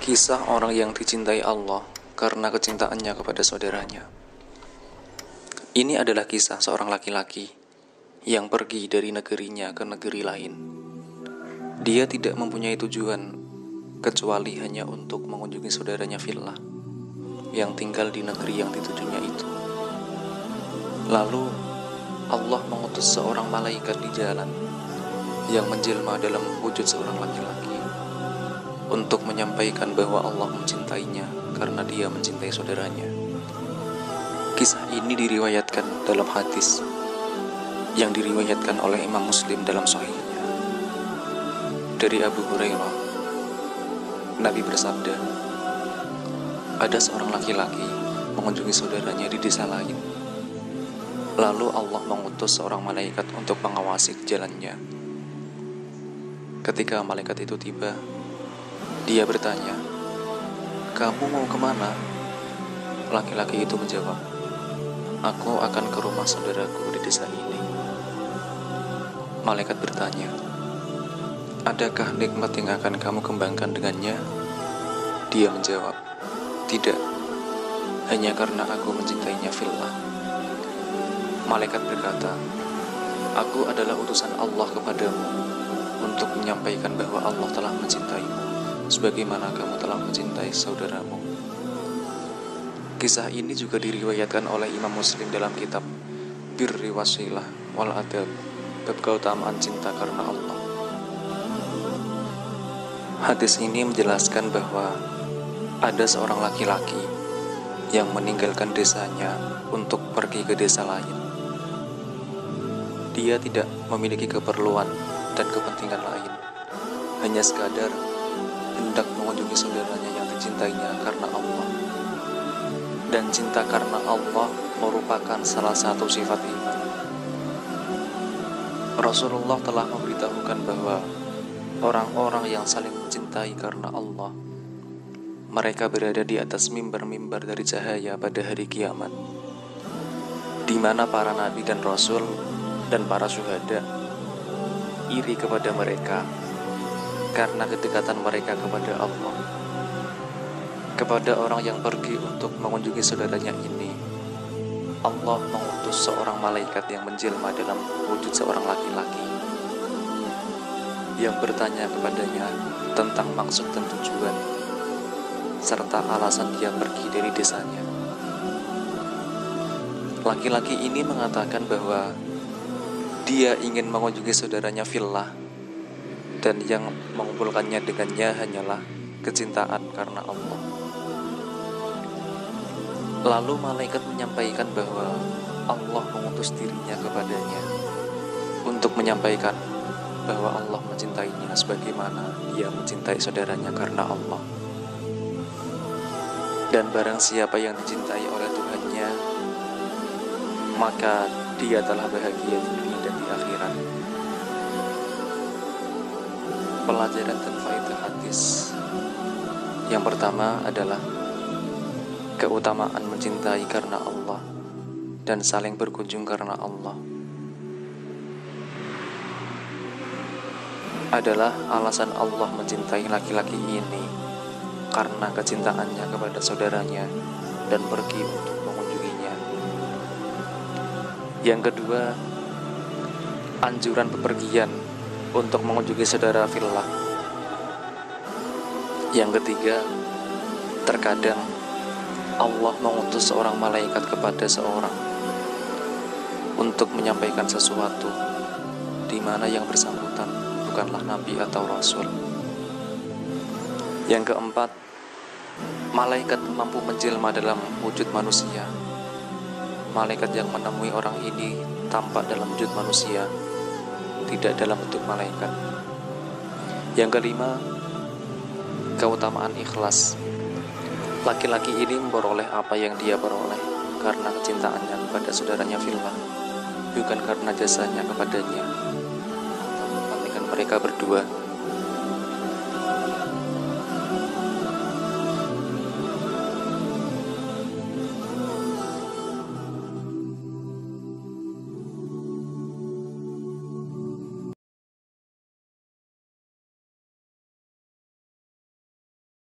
Kisah orang yang dicintai Allah karena kecintaannya kepada saudaranya. Ini adalah kisah seorang laki-laki yang pergi dari negerinya ke negeri lain. Dia tidak mempunyai tujuan kecuali hanya untuk mengunjungi saudaranya Fillah yang tinggal di negeri yang ditujunya itu. Lalu Allah mengutus seorang malaikat di jalan yang menjelma dalam wujud seorang laki-laki untuk menyampaikan bahwa Allah mencintainya karena dia mencintai saudaranya. Kisah ini diriwayatkan dalam hadis yang diriwayatkan oleh Imam Muslim dalam Sahihnya. Dari Abu Hurairah, Nabi bersabda, ada seorang laki-laki mengunjungi saudaranya di desa lain. Lalu Allah mengutus seorang malaikat untuk mengawasi jalannya. Ketika malaikat itu tiba, dia bertanya, "Kamu mau kemana?" Laki-laki itu menjawab, "Aku akan ke rumah saudaraku di desa ini." Malaikat bertanya, "Adakah nikmat yang akan kamu kembangkan dengannya?" Dia menjawab, "Tidak, hanya karena aku mencintainya fillah." Malaikat berkata, "Aku adalah utusan Allah kepadamu untuk menyampaikan bahwa Allah telah mencintaimu sebagaimana kamu telah mencintai saudaramu." Kisah ini juga diriwayatkan oleh Imam Muslim dalam kitab Birri Wasilah wal Adab, bab keutamaan cinta karena Allah. Hadis ini menjelaskan bahwa ada seorang laki-laki yang meninggalkan desanya untuk pergi ke desa lain. Dia tidak memiliki keperluan dan kepentingan lain, hanya sekadar hendak mengunjungi saudaranya yang dicintainya karena Allah. Dan cinta karena Allah merupakan salah satu sifat iman. Rasulullah telah memberitahukan bahwa orang-orang yang saling mencintai karena Allah, mereka berada di atas mimbar-mimbar dari cahaya pada hari kiamat, di mana para nabi dan rasul dan para syuhada iri kepada mereka karena kedekatan mereka kepada Allah. Kepada orang yang pergi untuk mengunjungi saudaranya ini, Allah mengutus seorang malaikat yang menjelma dalam wujud seorang laki-laki yang bertanya kepadanya tentang maksud dan tujuan serta alasan dia pergi dari desanya. Laki-laki ini mengatakan bahwa dia ingin mengunjungi saudaranya fillah dan yang mengumpulkannya dengannya hanyalah kecintaan karena Allah. Lalu malaikat menyampaikan bahwa Allah mengutus dirinya kepadanya untuk menyampaikan bahwa Allah mencintainya sebagaimana dia mencintai saudaranya karena Allah. Dan barang siapa yang dicintai oleh Tuhannya, maka dia telah bahagia di dunia dan di akhirat. Pelajaran dan faedah hadis yang pertama adalah keutamaan mencintai karena Allah dan saling berkunjung karena Allah adalah alasan Allah mencintai laki-laki ini karena kecintaannya kepada saudaranya dan pergi untuk mengunjunginya. Yang kedua, anjuran bepergian untuk mengunjungi saudara fillah. Yang ketiga, terkadang Allah mengutus seorang malaikat kepada seorang untuk menyampaikan sesuatu di mana yang bersangkutan bukanlah nabi atau rasul. Yang keempat, malaikat mampu menjelma dalam wujud manusia. Malaikat yang menemui orang ini tampak dalam wujud manusia, tidak dalam bentuk malaikat. Yang kelima, keutamaan ikhlas. Laki-laki ini memperoleh apa yang dia peroleh karena kecintaannya kepada saudaranya fillah, bukan karena jasanya kepadanya atau kepentingan mereka berdua.